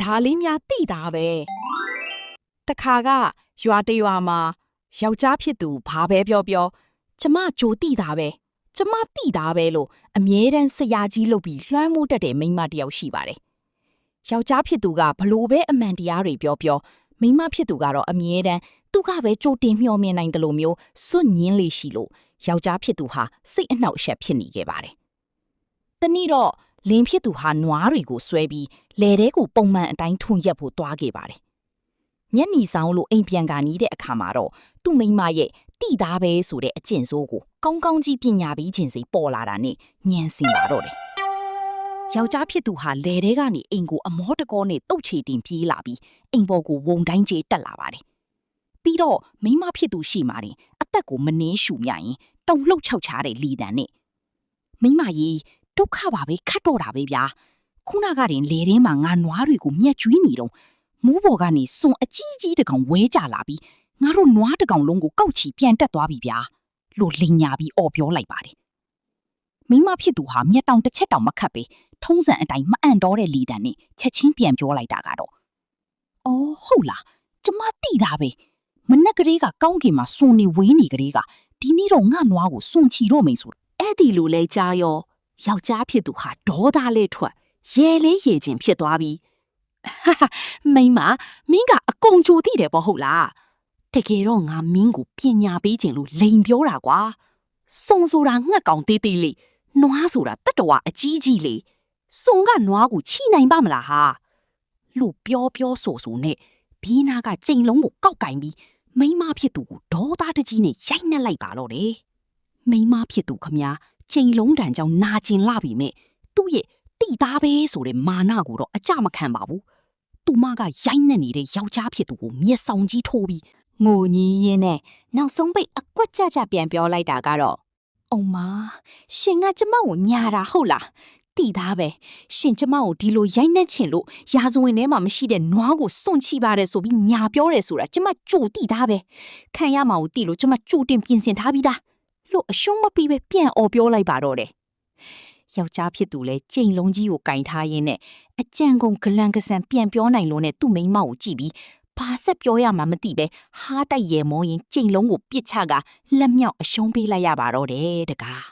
ဒါလေးများတိတာပဲတခါကရွာတရွာမှာယောက်ျားဖြစ်သူဘာပဲပြောကျမကြိုတိတာပဲကျမတိတာပဲလို့အမြဲတမ်းဆရာကြီးလုပ်ပြီးလွှမ်းမိုးတတ်တဲ့မိန်းမတစ်ယောက်ရှိပါတယ်ယောက်ျားဖြစ်သူကဘလို့ပဲအမှန်တရားတွေပြောမိန်းမဖြစ်သူကတော့အမြဲတမ်းသူကပဲကြိုတင်မျှော်မြင်နိုင်တယ်လို့မျိုးစွန့်ညင်းလေးရှိလို့ယောက်ျားဖြစ်သူဟာစိတ်အနှောက်အယှက်ဖြစ်နေခဲ့ပါတယ်။တနေ့တော့လင်းဖြစ်သူဟာနွားတွေကိုဆွဲပြီးလယ်ထဲကိုပုံမှန်အတိုင်းထွန်ရက်ဖို့တွားခဲ့ပါတယ်။ညနေဆောင်လို့အိမ်ပြန်ကာနီးတဲ့အခါမှာတော့သူ့မိန်းမရဲ့တိသားပဲဆိုတဲ့အကျင့်ဆိုးကိုကောင်းကောင်းကြီးပညာပေးခြင်းစိပေါ်လာတာနဲ့ညံစင်ပါတော့တယ်။ယောက်ျားဖြစ်သူဟာလယ်ထဲကနေအိမ်ကိုအမောတကောနဲ့တုတ်ချေတင်ပြေးလာပြီးအိမ်ပေါ်ကိုဝုံတိုင်းကျေတက်လာပါတယ်။ပြီးတော့မိန်းမဖြစ်သူရှိမှတင်အသက်ကိုမနှင်းရှူမြရင်တုံလှုပ်ချောက်ချတဲ့လီတန်နဲ့မိန်းမကြီးဒုက္ခပါပဲခတ်တော့တာပဲဗျာခုနကတင်လေထဲမှာငါနွားတွေကိုမြက်ကျွေးနေတော့မိုးပေါ်ကနေစွန်အကြီးကြီးတကောင်ဝဲကြလာပြီးငါတို့နွားတကောင်လုံးကိုကောက်ချီပြန်တက်သွားပြီဗျာလို့လိန်ညာပြီးအော်ပြောလိုက်ပါတယ်မိန်းမဖြစ်သူဟာမျက်တောင်တစ်ချက်တောင်မခတ်ပဲထုံးစံအတိုင်းမအံ့တော့တဲ့လီတန်နဲ့ချက်ချင်းပြန်ပြောလိုက်တာကတော့အော်ဟုတ်လားကျမတိတာပဲမနက်ကလေးကကောင်းကင်မှာစွန်နေဝေးနေကလေးကဒီနေ့တော့ငါနွားကိုစွန်ချီတော့မယ်ဆိုအဲ့ဒီလိုလဲကြားရောယောက်ျားဖြစ်သူဟာဒေါသလေးထွက်ရဲလေးရေချင်းဖြစ်သွားပြီးမိန်းမမင်းကအကုန်ကြိုသိတယ်ပေါ့ဟုတ်လားတကယ်တော့ငါမင်းကိုပညာပေးခြင်းလို့လိန်ပြောတာကွာစွန်ဆိုတာငှက်ကောင်သေးသေးလေးနွားဆိုတာတတ္တဝါအကြီးကြီးလေးစွန်ကနွားကိုချီနိုင်ပါမလားဟာလို့ပြောဆိုနဲ့ဘေးနာကကြိမ်လုံးကိုကောက်ကင်ပြီးမိန်းမဖြစ်သူကိုဒေါသတကြီးနဲ့ရိုက်နှက်လိုက်ပါတော့တယ်မိန်းမဖြစ်သူခမကြိမ်လုံးတန်ကြောင့်နာကျင်လာပြီမဲ့သူ့ရဲ့တိသားပဲဆိုတဲ့မာနကိုတော့အကြမခံပါဘူးသူမကရိုက်နှက်နေတဲ့ယောက်ျားဖြစ်သူကိုမျက်စောင်ကြီးထိုးပြီးငိုညင်းရင်းနဲ့နောက်ဆုံးပိတ်အကွက်ကြပြန်ပြောလိုက်တာကတော့အုံမရှင်ကကျမကိုညာတာဟုတ်လားတိသားပဲရှင်ကျမကိုဒီလိုရိုက်နှက်ချင်လို့ရာဇဝင်ထဲမှာမရှိတဲ့နွားကိုစွန့်ချိပါတယ်ဆိုပြီးညာပြောတယ်ဆိုတာကျမကြိုတိသားပဲခံရမှာကိုတိလို့ကျမကြိုတင်ပြင်ဆင်ထားပြီးသားလို့အရှုံးမပြီးပဲပြန်អော်ပြောလိုက်ပါတော့တယ်ယောက်ျားဖြစ်သူလဲကြိမ်လုံးကြီးကိုကင်ထားရင်းနဲ့အကြံကုန်ဂလန်ကဆန်ပြန်ပြောနိုင်လို့နဲ့သူ့မိန်းမကိုကြည့်ပြီးဘာဆက်ပြောရမှမသိပဲဟားတိုက်ရဲမောရင်ကြိမ်လုံးကိုပစ်ချကလက်မြောက်အရှုံးပေးလိုက်ရပါတော့တယ်တကား